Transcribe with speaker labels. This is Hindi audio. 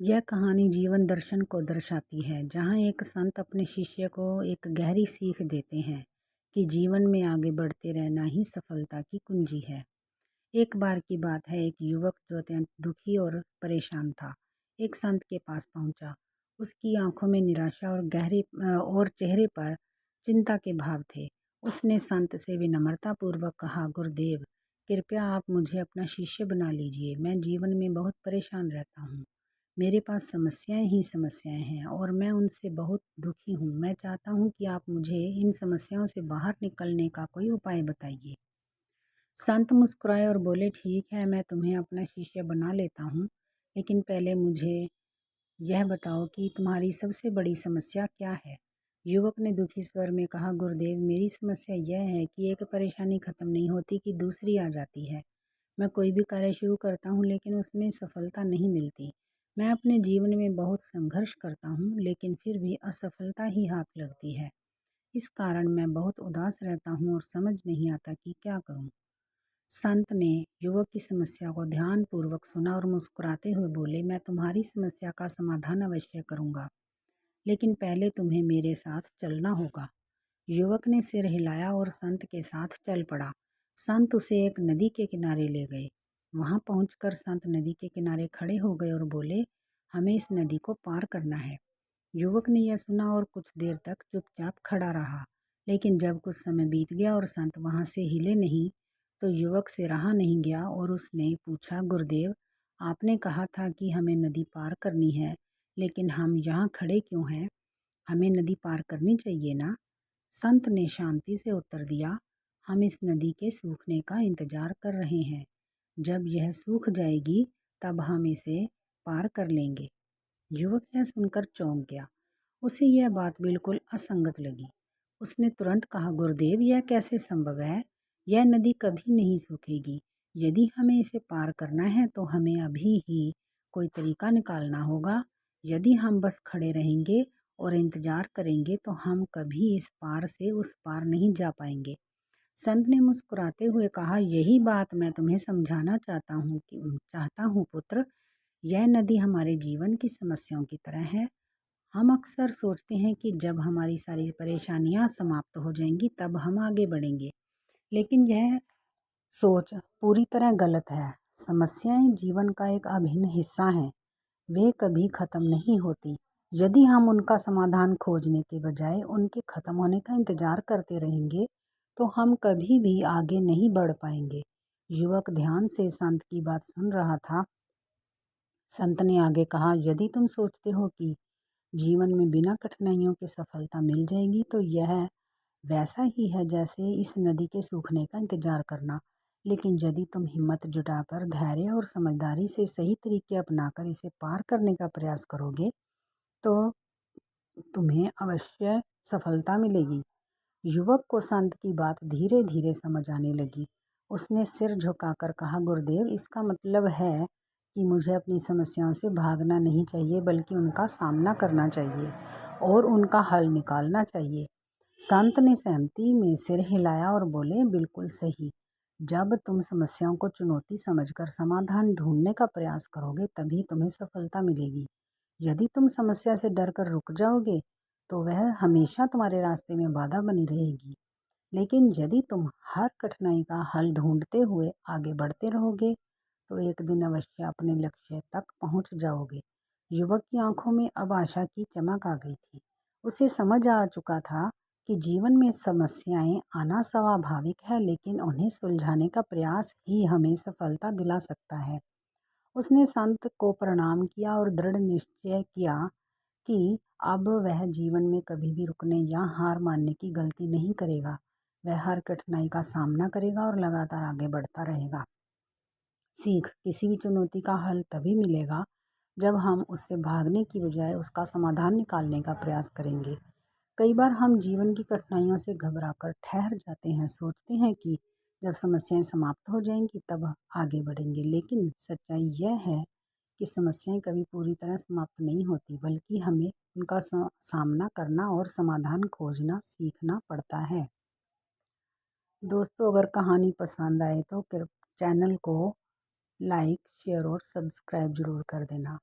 Speaker 1: यह कहानी जीवन दर्शन को दर्शाती है, जहाँ एक संत अपने शिष्य को एक गहरी सीख देते हैं कि जीवन में आगे बढ़ते रहना ही सफलता की कुंजी है। एक बार की बात है, एक युवक जो अत्यंत दुखी और परेशान था, एक संत के पास पहुंचा। उसकी आंखों में निराशा और और चेहरे पर चिंता के भाव थे। उसने संत से विनम्रता पूर्वक कहा, गुरुदेव, कृपया आप मुझे अपना शिष्य बना लीजिए। मैं जीवन में बहुत परेशान रहता हूँ। मेरे पास समस्याएं ही समस्याएं हैं और मैं उनसे बहुत दुखी हूँ। मैं चाहता हूँ कि आप मुझे इन समस्याओं से बाहर निकलने का कोई उपाय बताइए। संत मुस्कुराए और बोले, ठीक है, मैं तुम्हें अपना शिष्य बना लेता हूँ, लेकिन पहले मुझे यह बताओ कि तुम्हारी सबसे बड़ी समस्या क्या है। युवक ने दुखी स्वर में कहा, गुरुदेव, मेरी समस्या यह है कि एक परेशानी खत्म नहीं होती कि दूसरी आ जाती है। मैं कोई भी कार्य शुरू करता हूँ लेकिन उसमें सफलता नहीं मिलती। मैं अपने जीवन में बहुत संघर्ष करता हूँ लेकिन फिर भी असफलता ही हाथ लगती है। इस कारण मैं बहुत उदास रहता हूँ और समझ नहीं आता कि क्या करूँ। संत ने युवक की समस्या को ध्यानपूर्वक सुना और मुस्कुराते हुए बोले, मैं तुम्हारी समस्या का समाधान अवश्य करूँगा, लेकिन पहले तुम्हें मेरे साथ चलना होगा। युवक ने सिर हिलाया और संत के साथ चल पड़ा। संत उसे एक नदी के किनारे ले गए। वहां पहुंचकर संत नदी के किनारे खड़े हो गए और बोले, हमें इस नदी को पार करना है। युवक ने यह सुना और कुछ देर तक चुपचाप खड़ा रहा, लेकिन जब कुछ समय बीत गया और संत वहां से हिले नहीं, तो युवक से रहा नहीं गया और उसने पूछा, गुरुदेव, आपने कहा था कि हमें नदी पार करनी है, लेकिन हम यहाँ खड़े क्यों हैं? हमें नदी पार करनी चाहिए ना? संत ने शांति से उत्तर दिया, हम इस नदी के सूखने का इंतजार कर रहे हैं। जब यह सूख जाएगी तब हम इसे पार कर लेंगे। युवक यह सुनकर चौंक गया। उसे यह बात बिल्कुल असंगत लगी। उसने तुरंत कहा, गुरुदेव, यह कैसे संभव है? यह नदी कभी नहीं सूखेगी। यदि हमें इसे पार करना है तो हमें अभी ही कोई तरीका निकालना होगा। यदि हम बस खड़े रहेंगे और इंतजार करेंगे तो हम कभी इस पार से उस पार नहीं जा पाएंगे। संत ने मुस्कुराते हुए कहा, यही बात मैं तुम्हें समझाना चाहता हूँ पुत्र। यह नदी हमारे जीवन की समस्याओं की तरह है। हम अक्सर सोचते हैं कि जब हमारी सारी परेशानियां समाप्त हो जाएंगी तब हम आगे बढ़ेंगे, लेकिन यह सोच पूरी तरह गलत है। समस्याएं जीवन का एक अभिन्न हिस्सा हैं। वे कभी खत्म नहीं होती। यदि हम उनका समाधान खोजने के बजाय उनके खत्म होने का इंतजार करते रहेंगे तो हम कभी भी आगे नहीं बढ़ पाएंगे। युवक ध्यान से संत की बात सुन रहा था। संत ने आगे कहा, यदि तुम सोचते हो कि जीवन में बिना कठिनाइयों के सफलता मिल जाएगी तो यह वैसा ही है जैसे इस नदी के सूखने का इंतजार करना। लेकिन यदि तुम हिम्मत जुटाकर धैर्य और समझदारी से सही तरीके अपनाकर इसे पार करने का प्रयास करोगे तो तुम्हें अवश्य सफलता मिलेगी। युवक को संत की बात धीरे धीरे समझ आने लगी। उसने सिर झुकाकर कहा, गुरुदेव, इसका मतलब है कि मुझे अपनी समस्याओं से भागना नहीं चाहिए बल्कि उनका सामना करना चाहिए और उनका हल निकालना चाहिए। संत ने सहमति में सिर हिलाया और बोले, बिल्कुल सही। जब तुम समस्याओं को चुनौती समझकर समाधान ढूंढने का प्रयास करोगे तभी तुम्हें सफलता मिलेगी। यदि तुम समस्या से डरकर रुक जाओगे तो वह हमेशा तुम्हारे रास्ते में बाधा बनी रहेगी। लेकिन यदि तुम हर कठिनाई का हल ढूंढते हुए आगे बढ़ते रहोगे तो एक दिन अवश्य अपने लक्ष्य तक पहुंच जाओगे। युवक की आंखों में अब आशा की चमक आ गई थी। उसे समझ आ चुका था कि जीवन में समस्याएं आना स्वाभाविक है, लेकिन उन्हें सुलझाने का प्रयास ही हमें सफलता दिला सकता है। उसने संत को प्रणाम किया और दृढ़ निश्चय किया कि अब वह जीवन में कभी भी रुकने या हार मानने की गलती नहीं करेगा। वह हर कठिनाई का सामना करेगा और लगातार आगे बढ़ता रहेगा। किसी भी चुनौती का हल तभी मिलेगा जब हम उससे भागने की बजाय उसका समाधान निकालने का प्रयास करेंगे। कई बार हम जीवन की कठिनाइयों से घबराकर ठहर जाते हैं, सोचते हैं कि जब समस्याएं समाप्त हो जाएंगी तब आगे बढ़ेंगे, लेकिन सच्चाई यह है कि समस्याएं कभी पूरी तरह समाप्त नहीं होती, बल्कि हमें उनका सामना करना और समाधान खोजना सीखना पड़ता है। दोस्तों, अगर कहानी पसंद आए तो चैनल को लाइक, शेयर और सब्सक्राइब ज़रूर कर देना।